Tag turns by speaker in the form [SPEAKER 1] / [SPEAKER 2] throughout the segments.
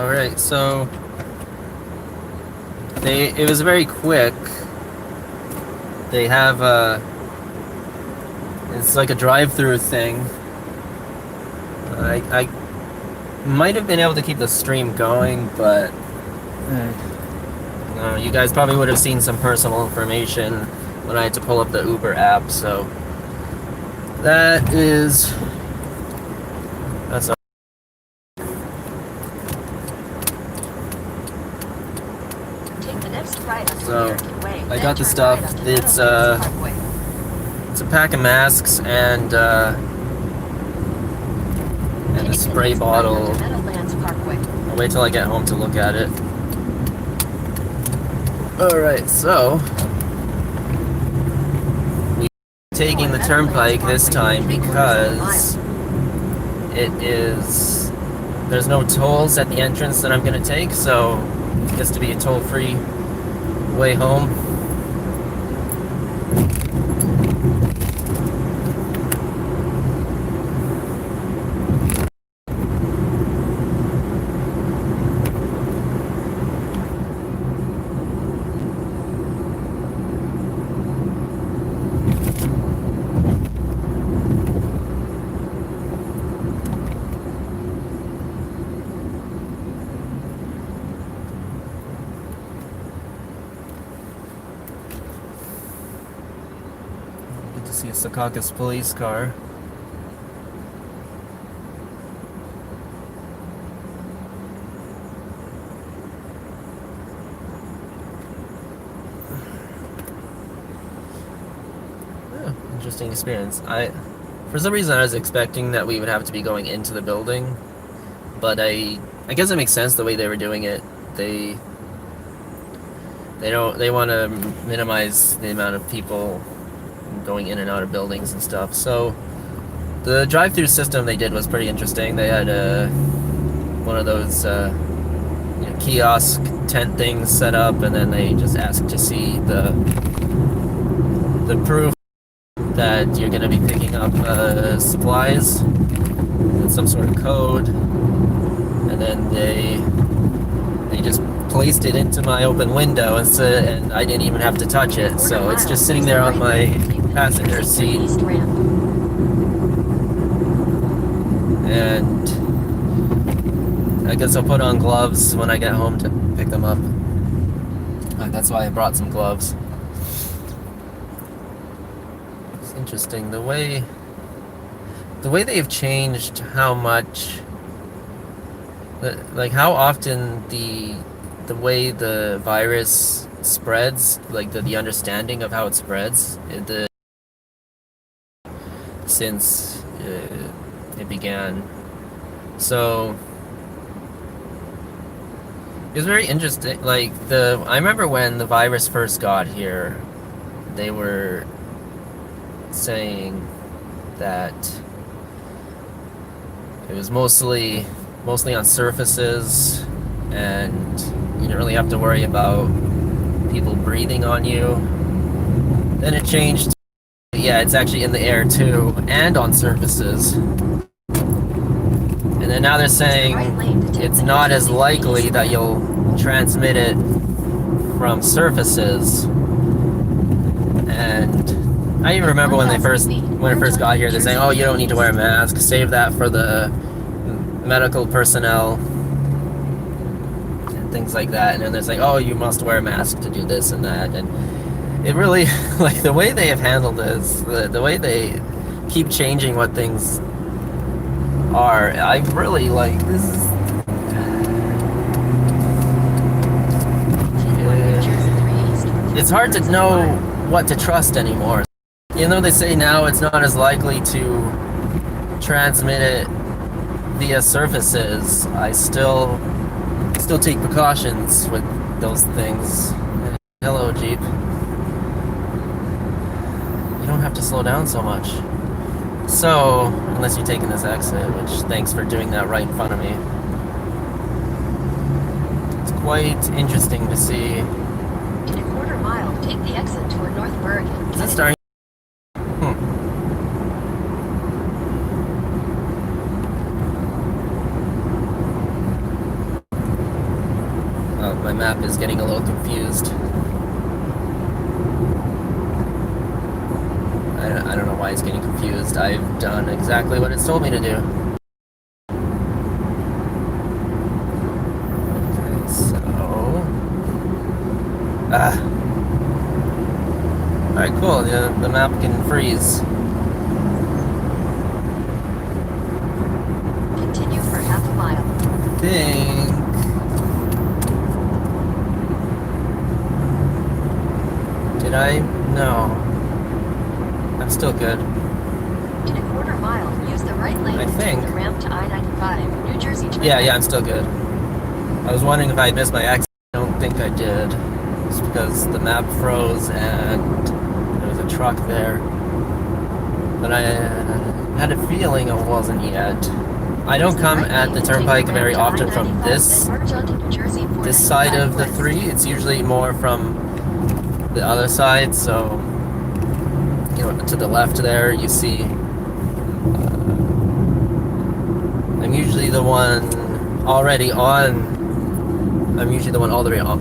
[SPEAKER 1] Alright, so it was very quick. They have it's like a drive-through thing. I might have been able to keep the stream going, but you guys probably would have seen some personal information when I had to pull up the Uber app, so that's all.
[SPEAKER 2] Take the next right onto
[SPEAKER 1] So
[SPEAKER 2] American Way,
[SPEAKER 1] I
[SPEAKER 2] then
[SPEAKER 1] got the
[SPEAKER 2] turn
[SPEAKER 1] stuff.
[SPEAKER 2] right onto
[SPEAKER 1] It's
[SPEAKER 2] Meadowlands Parkway.
[SPEAKER 1] it's a pack of masks and a
[SPEAKER 2] Take the
[SPEAKER 1] spray
[SPEAKER 2] next right
[SPEAKER 1] bottle.
[SPEAKER 2] onto Meadowlands Parkway.
[SPEAKER 1] I'll wait till I get home to look at it. Alright, so we're taking the turnpike this time because there's no tolls at the entrance that I'm gonna take, so it gets to be a toll-free way home. Good to see a Secaucus police car. Yeah, interesting experience. For some reason, I was expecting that we would have to be going into the building, but I guess it makes sense the way they were doing it. They want to minimize the amount of people going in and out of buildings and stuff. So the drive-through system they did was pretty interesting. They had one of those kiosk tent things set up, and then they just asked to see the proof that you're going to be picking up supplies with some sort of code, and then they just placed it into my open window, and I didn't even have to touch it, so it's just sitting there on my passenger seat. And I guess I'll put on gloves when I get home to pick them up. That's why I brought some gloves. It's interesting the way they've changed how much, like how often the way the virus spreads, like the understanding of how it spreads, since it began. So it was very interesting. Like I remember when the virus first got here, they were saying that it was mostly on surfaces, and you didn't really have to worry about people breathing on you. Then it changed. Yeah, it's actually in the air too, and on surfaces. And then now they're saying it's not as likely that you'll transmit it from surfaces. And I even remember when it first got here, they're saying, "Oh, you don't need to wear a mask. Save that for the medical personnel." Things like that. And then they're saying, "Oh, you must wear a mask to do this and that." And it really, like the way they have handled this, the way they keep changing what things are, I really like this. It's hard to know what to trust anymore. Even though they say now it's not as likely to transmit it via surfaces, I still take precautions with those things. Hello, Jeep. You don't have to slow down so much. So, unless you're taking this exit, which thanks for doing that right in front of me. It's quite interesting to see.
[SPEAKER 2] In a quarter mile, take the exit toward North Bergen.
[SPEAKER 1] Is it starting? map is getting a little confused. I don't know why it's getting confused. I've done exactly what it's told me to do. Okay, so... Alright, cool. The map can freeze.
[SPEAKER 2] Continue for half a mile.
[SPEAKER 1] Think... Did I? No. I'm still good.
[SPEAKER 2] In a quarter mile, use the right lane
[SPEAKER 1] I
[SPEAKER 2] to
[SPEAKER 1] think.
[SPEAKER 2] take the ramp to I-95, New Jersey Turnpike.
[SPEAKER 1] Yeah, I'm still good. I was wondering if I missed my exit. I don't think I did. It's because the map froze and there was a truck there. But I had a feeling it wasn't yet. I don't come at the turnpike very often from this side of the 3. It's usually more from the other side, so you know, to the left there you see I'm usually the one already on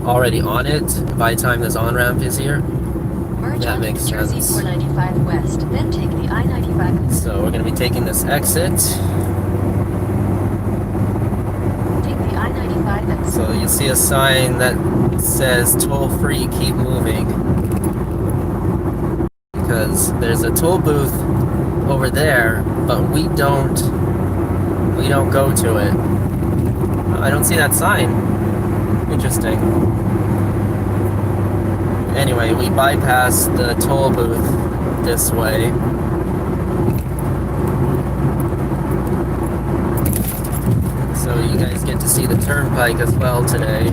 [SPEAKER 1] already on it by the time this on-ramp is here.
[SPEAKER 2] Merge
[SPEAKER 1] That
[SPEAKER 2] onto
[SPEAKER 1] makes
[SPEAKER 2] New Jersey
[SPEAKER 1] sense.
[SPEAKER 2] 495 west, then take the I-95.
[SPEAKER 1] So we're going to be taking this exit.
[SPEAKER 2] Take the I-95 exit.
[SPEAKER 1] So you see a sign that says toll free, keep moving. Because there's a toll booth over there, but we don't go to it. I don't see that sign. Interesting. Anyway, we bypass the toll booth this way. So you guys get to see the turnpike as well today.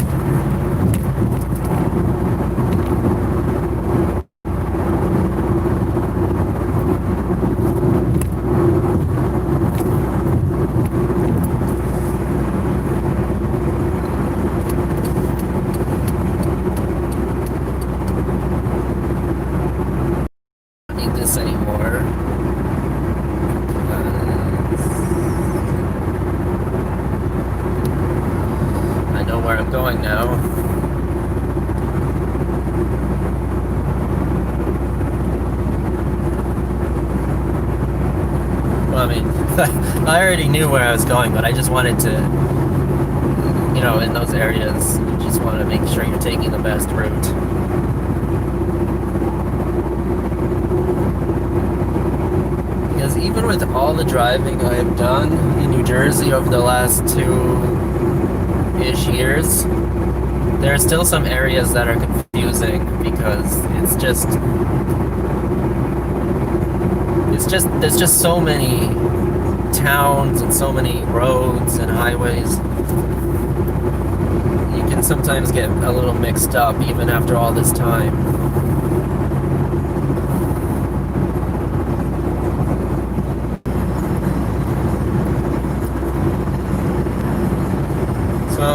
[SPEAKER 1] Need this anymore. I know where I'm going now. Well, I mean, I already knew where I was going, but I just wanted to, you know, in those areas, you just want to make sure you're taking the best route. Because even with all the driving I have done in New Jersey over the last 2-ish years, there are still some areas that are confusing because there's just so many towns and so many roads and highways. You can sometimes get a little mixed up even after all this time. So,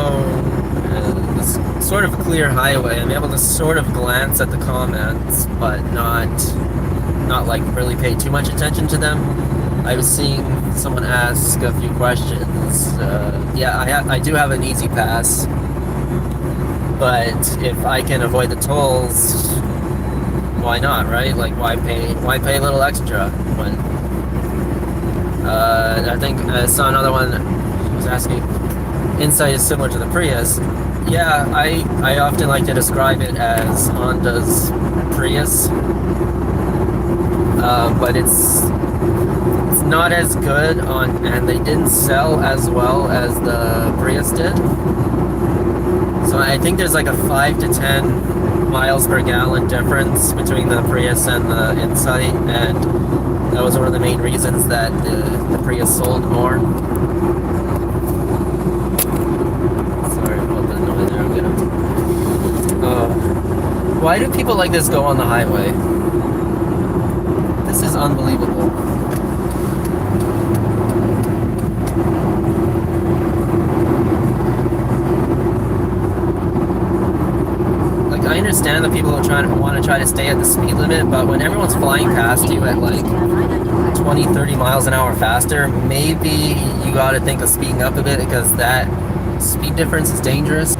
[SPEAKER 1] this sort of clear highway, I'm able to sort of glance at the comments, but not like really pay too much attention to them. I was seeing someone ask a few questions. Yeah, I do have an easy pass, but if I can avoid the tolls, why not, right? Like, why pay a little extra when? I think I saw another one who was asking. Insight is similar to the Prius. Yeah, I often like to describe it as Honda's Prius, but it's not as good on, and they didn't sell as well as the Prius did. So I think there's like a 5 to 10 miles per gallon difference between the Prius and the Insight, and that was one of the main reasons that the Prius sold more. Why do people like this go on the highway? This is unbelievable. Like, I understand that people want to try to stay at the speed limit, but when everyone's flying past you at like 20, 30 miles an hour faster, maybe you gotta think of speeding up a bit because that speed difference is dangerous.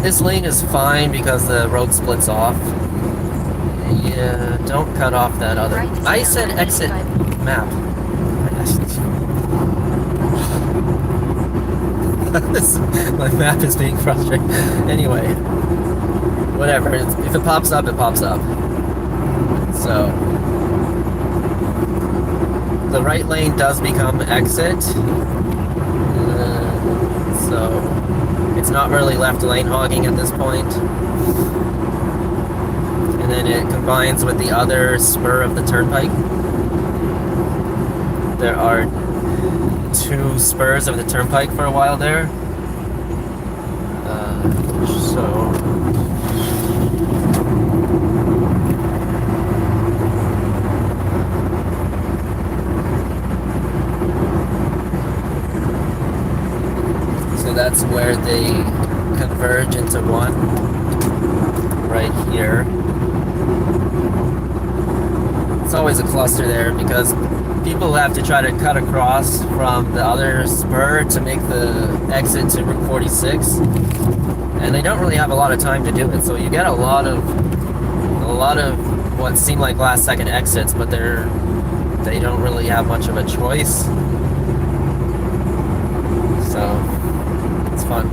[SPEAKER 1] This lane is fine because the road splits off. Yeah, don't cut off that other.
[SPEAKER 2] Right to stay
[SPEAKER 1] I
[SPEAKER 2] on
[SPEAKER 1] said exit
[SPEAKER 2] I-95.
[SPEAKER 1] map. My map is being frustrating. Anyway, whatever. If it pops up, it pops up. So, the right lane does become exit. So, it's not really left lane hogging at this point. And then it combines with the other spur of the turnpike. There are two spurs of the turnpike for a while there. So that's where they converge into one, right here. It's always a cluster there because people have to try to cut across from the other spur to make the exit to Route 46, and they don't really have a lot of time to do it. So you get a lot of what seem like last second exits, but they don't really have much of a choice. So it's fun.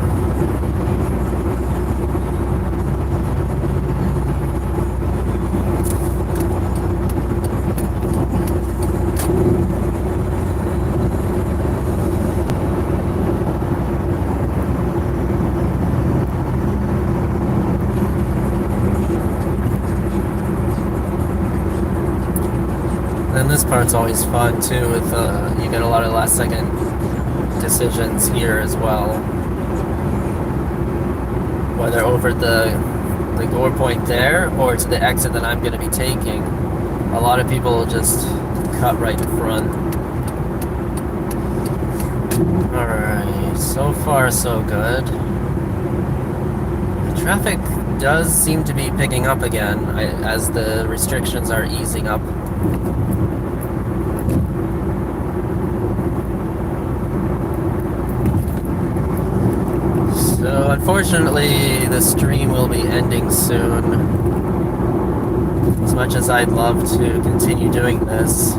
[SPEAKER 1] And this part's always fun too, with you get a lot of last second decisions here as well. Whether over the gore point there or to the exit that I'm going to be taking, a lot of people just cut right in front. Alright, so far so good. The traffic does seem to be picking up again as the restrictions are easing up. So unfortunately, the stream will be ending soon. As much as I'd love to continue doing this.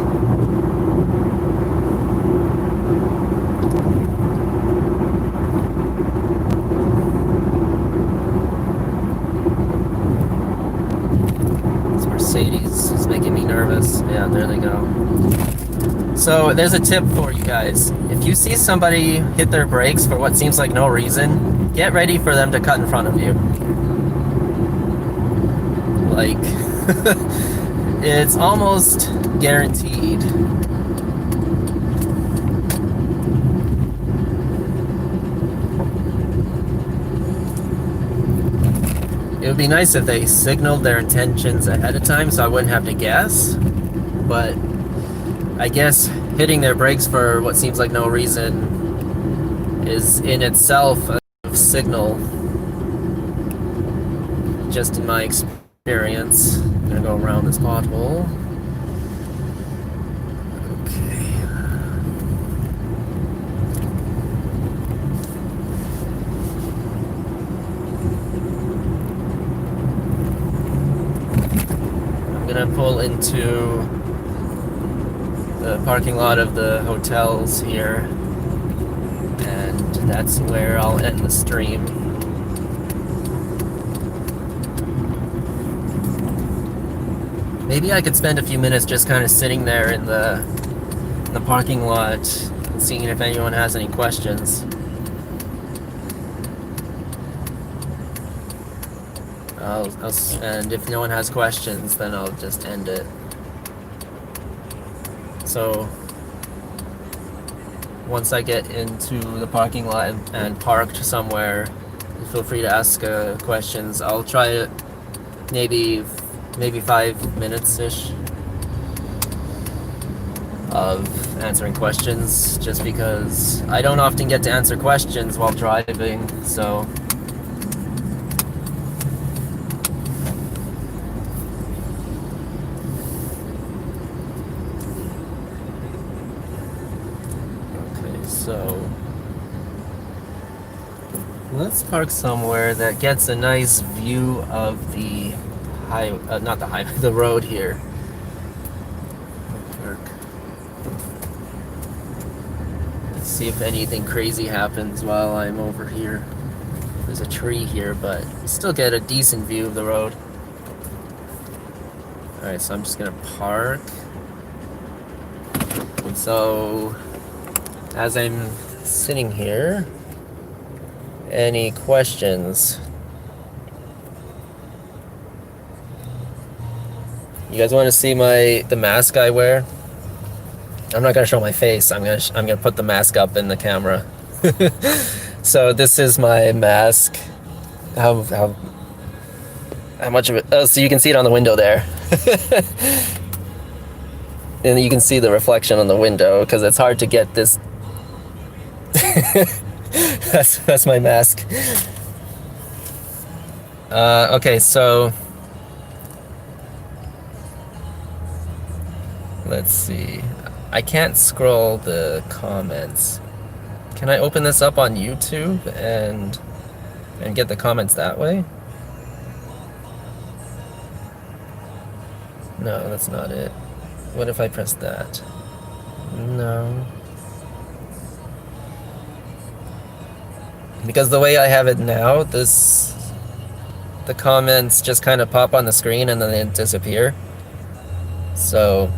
[SPEAKER 1] This Mercedes is making me nervous. Yeah, there they go. So there's a tip for you guys. If you see somebody hit their brakes for what seems like no reason, get ready for them to cut in front of you. Like, it's almost guaranteed. It would be nice if they signaled their intentions ahead of time so I wouldn't have to guess, but I guess hitting their brakes for what seems like no reason is in itself a signal, just in my experience. I'm gonna go around this pothole. Okay. I'm gonna pull into the parking lot of the hotels here, and that's where I'll end the stream. Maybe I could spend a few minutes just kind of sitting there in the parking lot and seeing if anyone has any questions. And if no one has questions, then I'll just end it. So once I get into the parking lot and parked somewhere, feel free to ask questions. I'll try it maybe 5 minutes-ish of answering questions, just because I don't often get to answer questions while driving, so Let's park somewhere that gets a nice view of the not the highway, the road here. Park. Let's see if anything crazy happens while I'm over here. There's a tree here, but you still get a decent view of the road. Alright, so I'm just gonna park. And so, as I'm sitting here, any questions? You guys want to see the mask I wear? I'm not gonna show my face. I'm gonna put the mask up in the camera. So this is my mask. How much of it? Oh, so you can see it on the window there. And you can see the reflection on the window because it's hard to get this. That's my mask. Okay, so let's see. I can't scroll the comments. Can I open this up on YouTube and get the comments that way? No, that's not it. What if I press that? No. Because the way I have it now, the comments just kind of pop on the screen and then they disappear. So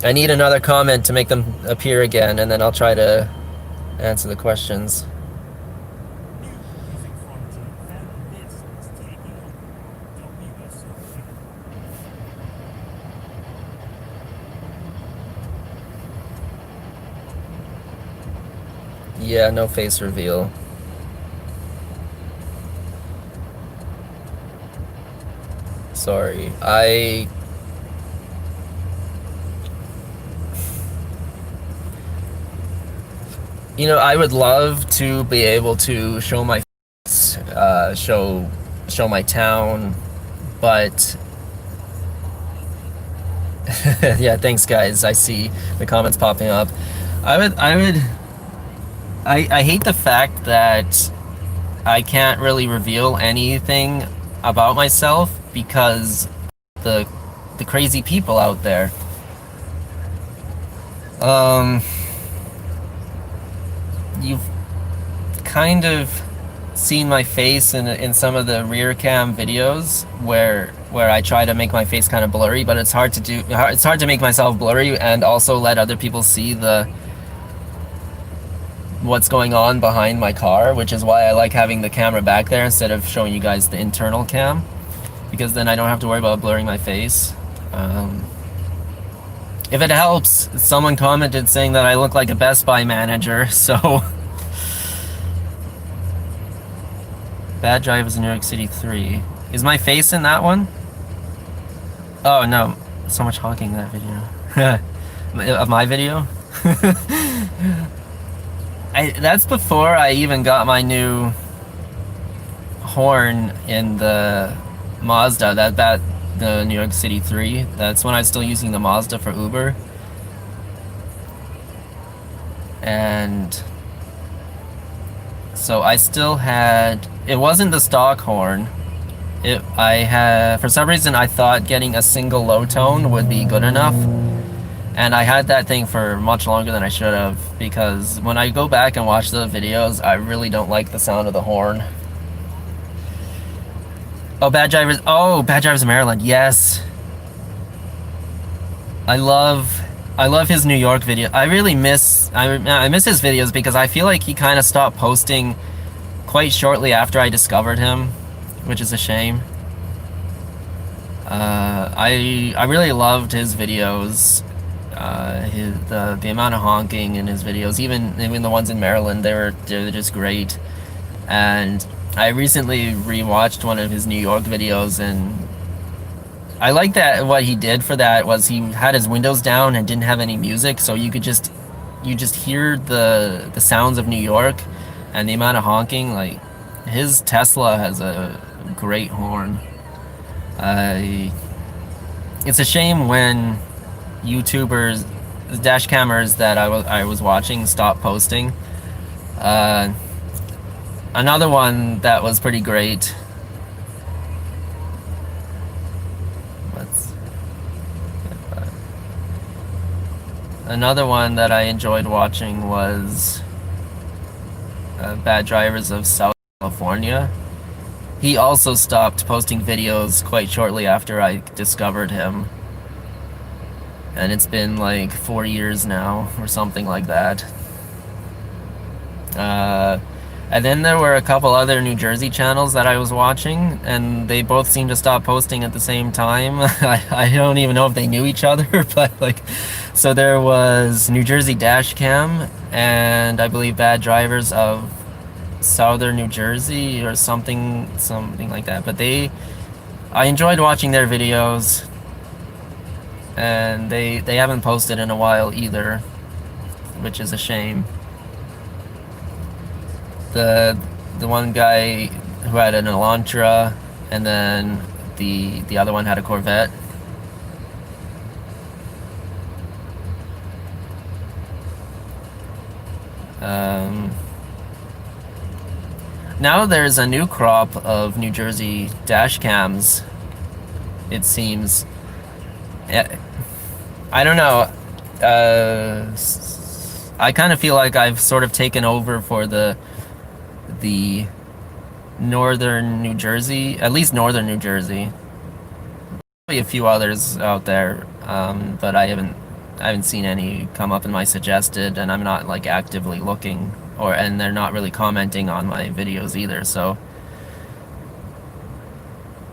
[SPEAKER 1] I need another comment to make them appear again, and then I'll try to answer the questions. Yeah, no face reveal. Sorry, I would love to be able to show my face, show my town, but yeah, thanks guys. I see the comments popping up. I hate the fact that I can't really reveal anything about myself because the crazy people out there. You've kind of seen my face in some of the rear cam videos where I try to make my face kind of blurry, but it's hard to do. It's hard to make myself blurry and also let other people see what's going on behind my car, which is why I like having the camera back there instead of showing you guys the internal cam, because then I don't have to worry about blurring my face. If it helps, someone commented saying that I look like a Best Buy manager, so Bad Drivers in New York City 3. Is my face in that one? Oh no, so much honking in that video. Of my video? That's before I even got my new horn in the Mazda, the New York City 3. That's when I was still using the Mazda for Uber. And so I still had, it wasn't the stock horn. For some reason I thought getting a single low tone would be good enough. And I had that thing for much longer than I should have, because when I go back and watch the videos, I really don't like the sound of the horn. Oh, Bad Drivers in Maryland, yes. I love his New York video. I miss his videos because I feel like he kind of stopped posting quite shortly after I discovered him, which is a shame. I really loved his videos. The amount of honking in his videos, even the ones in Maryland, they're just great. And I recently rewatched one of his New York videos, and I like that what he did for that was he had his windows down and didn't have any music, so you just hear the sounds of New York and the amount of honking. Like, his Tesla has a great horn. It's a shame when YouTubers, dash cammers, that I was watching, stopped posting. Another one that was pretty great. Let's Another one that I enjoyed watching was Bad Drivers of South California. He also stopped posting videos quite shortly after I discovered him. And it's been like 4 years now, or something like that. And then there were a couple other New Jersey channels that I was watching, and they both seemed to stop posting at the same time. I don't even know if they knew each other, but like, so there was New Jersey Dashcam, and I believe Bad Drivers of Southern New Jersey, or something like that. But I enjoyed watching their videos, and they haven't posted in a while either, which is a shame. The one guy who had an Elantra, and then the other one had a Corvette. Now there's a new crop of New Jersey dash cams, it seems. I don't know. I kind of feel like I've sort of taken over for the northern New Jersey, at least northern New Jersey. Probably a few others out there, but I haven't seen any come up in my suggested, and I'm not like actively looking, and they're not really commenting on my videos either. So,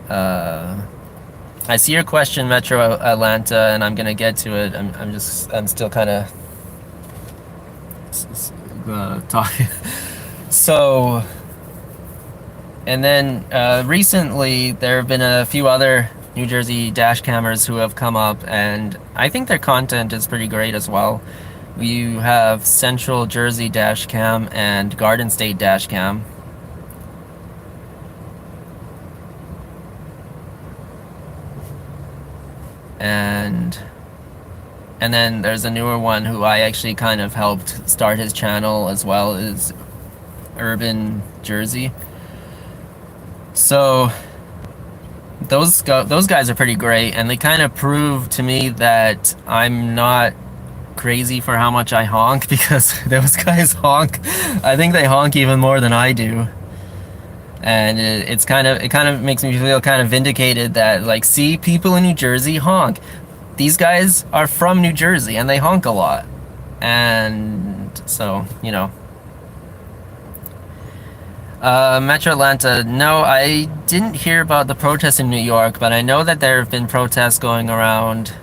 [SPEAKER 1] I see your question, Metro Atlanta, and I'm gonna get to it. I'm still kind of talking. So, and then recently there have been a few other New Jersey dash cammers who have come up, and I think their content is pretty great as well. You have Central Jersey dash cam and Garden State dash cam. And then there's a newer one who I actually kind of helped start his channel as well, is Urban Jersey. So those guys are pretty great, and they kind of prove to me that I'm not crazy for how much I honk, because those guys honk. I think they honk even more than I do. And it kind of makes me feel kind of vindicated that, like, see, people in New Jersey honk. These guys are from New Jersey and they honk a lot. And so, you know. Metro Atlanta, no, I didn't hear about the protests in New York, but I know that there have been protests going around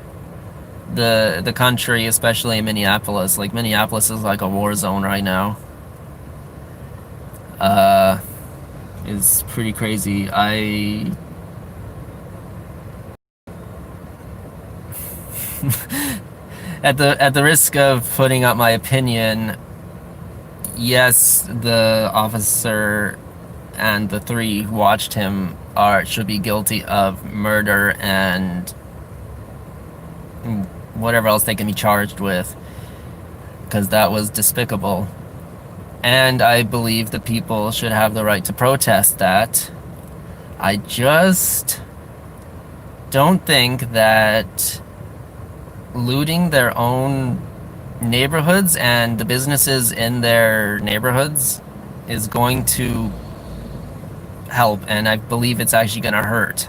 [SPEAKER 1] the country, especially in Minneapolis. Like, Minneapolis is like a war zone right now. It's pretty crazy. At the risk of putting up my opinion, yes, the officer and the three who watched him should be guilty of murder and whatever else they can be charged with, because that was despicable. And I believe the people should have the right to protest that. I just don't think that looting their own neighborhoods and the businesses in their neighborhoods is going to help, and I believe it's actually going to hurt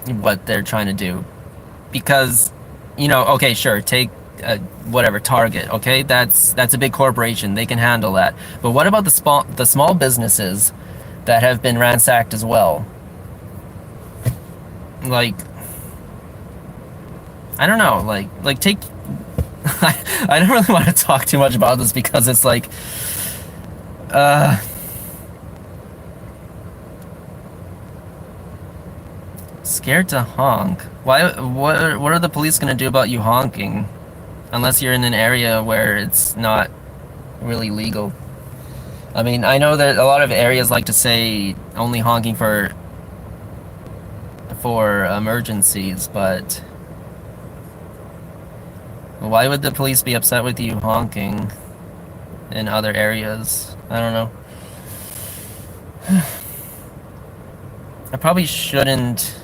[SPEAKER 1] what they're trying to do. Because, you know, okay, sure, take whatever, Target, okay, that's a big corporation, they can handle that. But what about the small businesses that have been ransacked as well? Like, I don't know, like take I don't really want to talk too much about this, because it's like scared to honk. Why? What are the police gonna do about you honking? Unless you're in an area where it's not really legal. I mean, I know that a lot of areas like to say only honking for emergencies, but why would the police be upset with you honking in other areas? I don't know. I probably shouldn't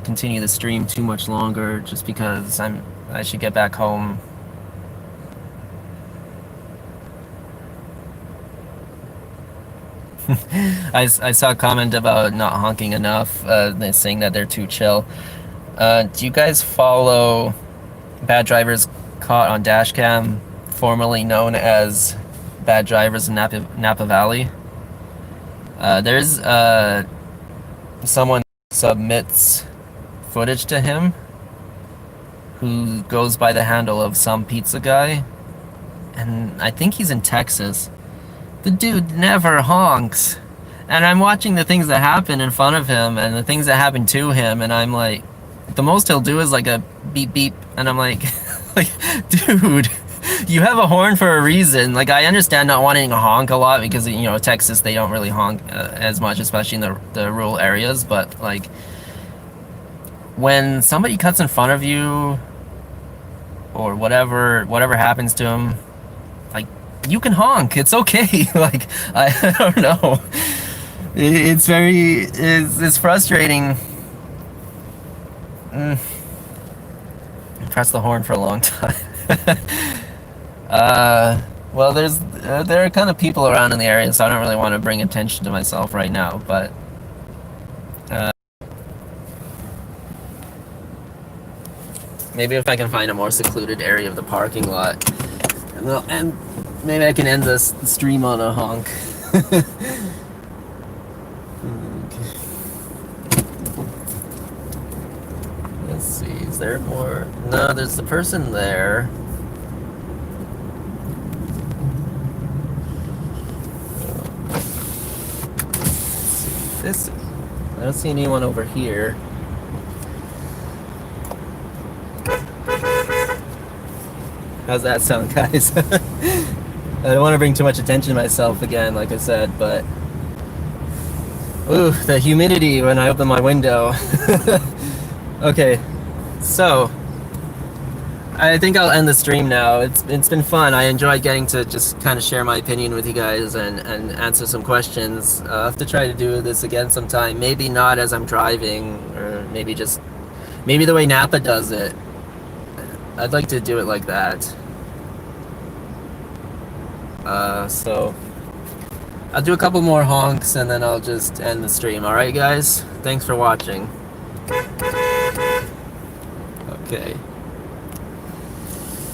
[SPEAKER 1] continue the stream too much longer, just because I should get back home. I saw a comment about not honking enough, they're saying that they're too chill. Do you guys follow Bad Drivers Caught on Dashcam, formerly known as Bad Drivers in Napa Valley? There's someone submits footage to him who goes by the handle of Some Pizza Guy, and I think he's in Texas. The dude never honks, and I'm watching the things that happen in front of him and the things that happen to him, and I'm like, the most he'll do is like a beep beep, and I'm like, like, dude, you have a horn for a reason. Like, I understand not wanting to honk a lot because, you know, Texas, they don't really honk as much, especially in the rural areas, but like, when somebody cuts in front of you or whatever happens to him, like, you can honk, it's okay. Like, I don't know, it's frustrating. Press the horn for a long time. Well, there are kind of people around in the area, so I don't really want to bring attention to myself right now, but maybe if I can find a more secluded area of the parking lot, and maybe I can end this stream on a honk. Let's see, is there more? No, there's the person there. Let's see, I don't see anyone over here. How's that sound, guys? I don't want to bring too much attention to myself again, like I said, but ooh, the humidity when I open my window. Okay, so I think I'll end the stream now. It's been fun. I enjoyed getting to just kind of share my opinion with you guys and answer some questions. I'll have to try to do this again sometime. Maybe not as I'm driving, or maybe the way Napa does it. I'd like to do it like that. So I'll do a couple more honks and then I'll just end the stream. Alright, guys? Thanks for watching. Okay.